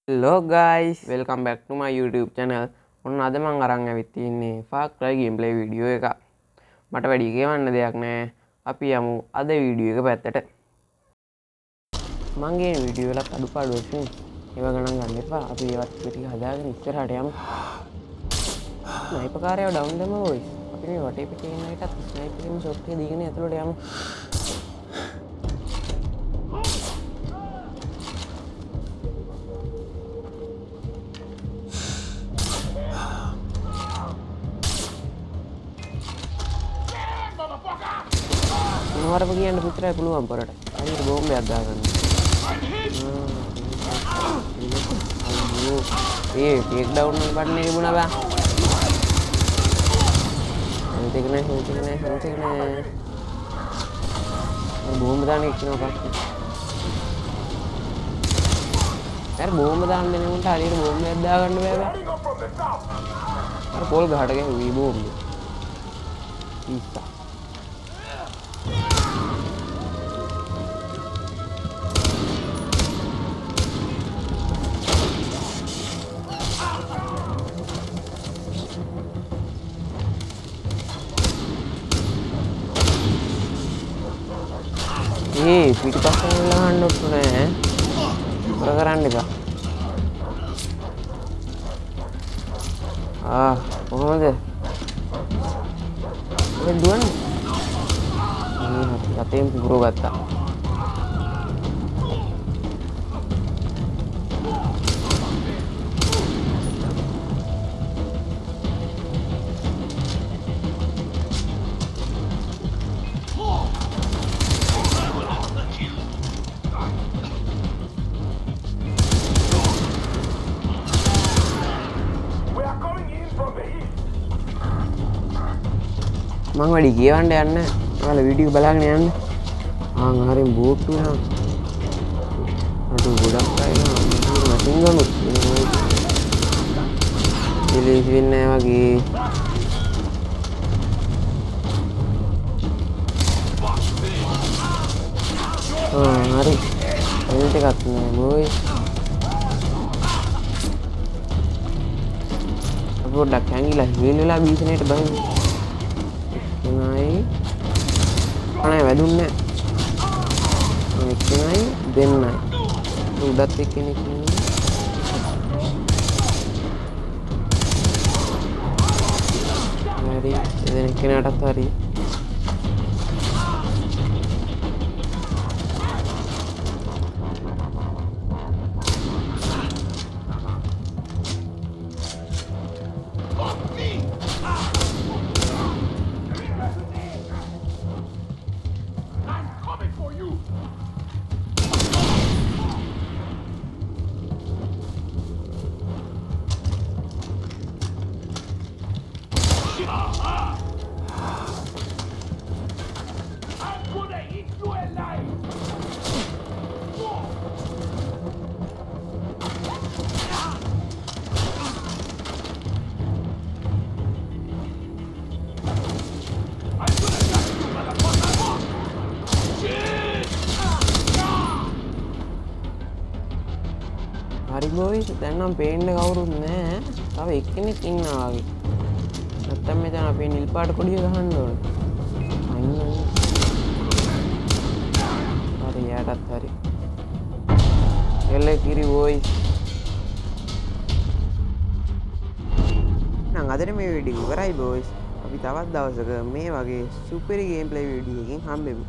Hello guys, welcome back to my YouTube channel. ඔන්න අද මම අරන් ඇවිත් තින්නේ Far Cry gameplay video එක. මට වැඩි කියවන්න දෙයක් නැහැ. අපි යමු අද වීඩියෝ එක පැත්තට. මම ගේ වීඩියෝ වල අඩුපාඩු වශයෙන් ඒව ගණන් ගන්න එපා. අපි ඒවත් ටික හදාගෙන ඉස්සරහට යමු. ස්නයිපර් කාර්යව ඩවුන් දෙමු boys. අපි මේ වටේ පිටේ ඉන්න එකත් ස්නයිපර් එකෙන් ෂොට් එක දීගෙන ඇතුළට යමු. මොනවද කියන්න පුත්‍රය පුළුවන් පොරට. හරියට බෝම්බයක් දාගන්න. ඒ ටේක් ඩවුන් බටන් එක තිබුණා බා. හිතේ නෑ. බෝම්බ දාන්න එක්කනවා පස්සේ. අර බෝම්බ දාන්න දෙනකොට හරියට බෝම්බයක් දාගන්න බෑ බා. අර පොල් ගහට ගැහුවී බෝම්බ. ඉස්සා. පිටිපස්සෙන් ගහන්න ඔට්ටු නෑ. ඉවර කරන්න එපා. කොහොමද? ඔය දුවන්නේ. යතෙන් පුරව ගත්තා. මං වැඩි කියවන්න යන්න. ඔයාලා වීඩියෝ බලාගෙන යන්න. හරිය බෝට්ටු වෙනවා. අර ගොඩක් අය මැෂින් ගන්නුත් ඉලිස් වෙන්නේ වගේ. හරි. එල්ට එකක් නෑ බෝයි. පොඩ්ඩක් හැංගිලා හේල් වෙලා බීසනේට බහින්න. අනේ වැදුන්නේ නැහැ. එක්කෙනයි දෙන්නයි. උඩත් එක්කෙනෙක් ඉන්නවා. හරි. එදෙන එක්කෙනාටත් හරි. හරි බෝයිස් දැන් නම් පේන්න කවුරුත් නැහැ. තව එක්කෙනෙක් ඉන්නවා වගේ. නැත්තම් මෙතන අපි නිල් පාට කොඩිය ගහන්න ඕනේ. අන්න. හරි යාටත් හරි. එල්ලේ කිරි බෝයිස්. නම් අදට මේ වීඩියෝ ඉවරයි බෝයිස්. අපි තවත් දවසක මේ වගේ සුපිරි ගේම් ප්ලේ වීඩියෝ එකකින් හම්බෙමු.